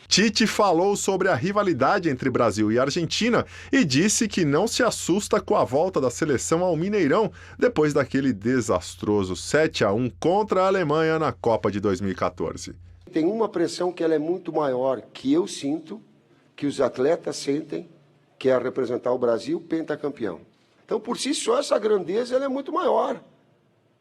Tite falou sobre a rivalidade entre Brasil e Argentina e disse que não se assusta com a volta da seleção ao Mineirão depois daquele desastroso 7-1 contra a Alemanha na Copa de 2014. Tem uma pressão que ela é muito maior, que eu sinto, que os atletas sentem, que é representar o Brasil pentacampeão. Então, por si só, essa grandeza ela é muito maior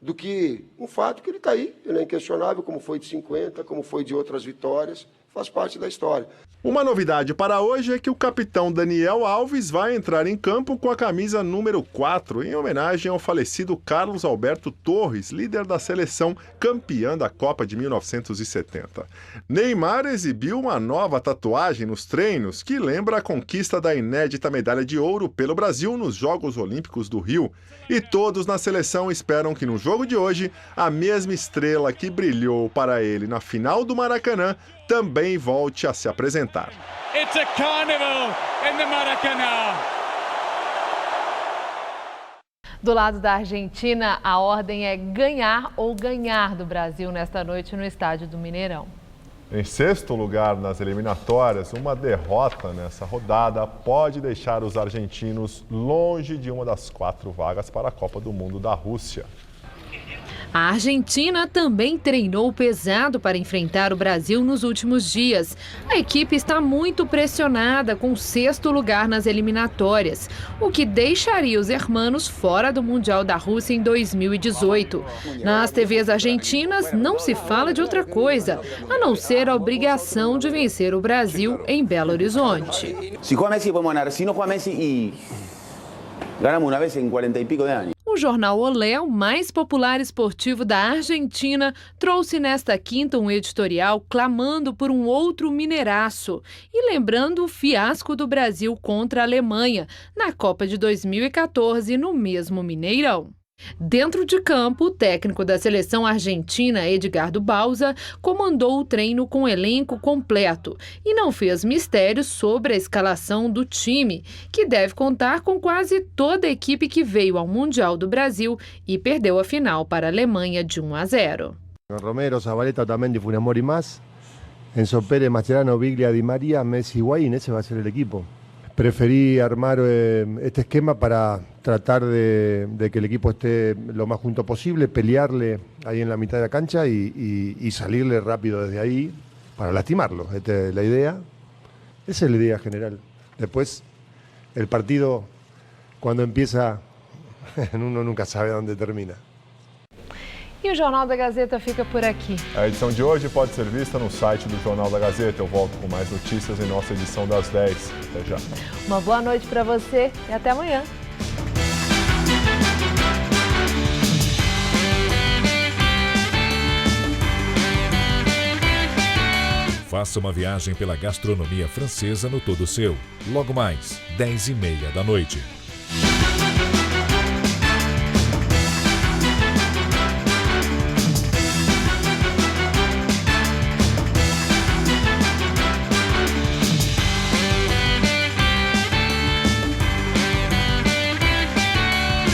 do que um fato que ele está aí, ele é inquestionável, como foi de 50, como foi de outras vitórias. Faz parte da história. Uma novidade para hoje é que o capitão Daniel Alves vai entrar em campo com a camisa número 4, em homenagem ao falecido Carlos Alberto Torres, líder da seleção campeã da Copa de 1970. Neymar exibiu uma nova tatuagem nos treinos que lembra a conquista da inédita medalha de ouro pelo Brasil nos Jogos Olímpicos do Rio. E todos na seleção esperam que no jogo de hoje, a mesma estrela que brilhou para ele na final do Maracanã também volte a se apresentar. It's a carnival in the Maracanã. Do lado da Argentina, a ordem é ganhar ou ganhar do Brasil nesta noite no estádio do Mineirão. Em sexto lugar nas eliminatórias, uma derrota nessa rodada pode deixar os argentinos longe de uma das 4 vagas para a Copa do Mundo da Rússia. A Argentina também treinou pesado para enfrentar o Brasil nos últimos dias. A equipe está muito pressionada com o 6º lugar nas eliminatórias, o que deixaria os hermanos fora do Mundial da Rússia em 2018. Nas TVs argentinas não se fala de outra coisa, a não ser a obrigação de vencer o Brasil em Belo Horizonte. Se juega Messi, podemos ganar. Se não juega Messi, e ganamos uma vez em 40 e pico de anos. O jornal Olé, o mais popular esportivo da Argentina, trouxe nesta quinta um editorial clamando por um outro mineiraço e lembrando o fiasco do Brasil contra a Alemanha na Copa de 2014 no mesmo Mineirão. Dentro de campo, o técnico da seleção argentina, Edgardo Bauza, comandou o treino com elenco completo e não fez mistérios sobre a escalação do time, que deve contar com quase toda a equipe que veio ao Mundial do Brasil e perdeu a final para a Alemanha de 1-0. Romero, Zabaleta, Otamendi, Funes Mori más, Enzo Pérez, Mascherano, Biglia, Di María, Messi, Higuaín, ese va a ser el equipo. Preferí armar este esquema para tratar de que el equipo esté lo más junto posible, pelearle ahí en la mitad de la cancha y salirle rápido desde ahí para lastimarlo. Esta es la idea. Esa es la idea general. Después, el partido, cuando empieza, uno nunca sabe dónde termina. E o Jornal da Gazeta fica por aqui. A edição de hoje pode ser vista no site do Jornal da Gazeta. Eu volto com mais notícias em nossa edição das 10. Até já. Uma boa noite para você e até amanhã. Faça uma viagem pela gastronomia francesa no Todo Seu. Logo mais, 10h30 da noite.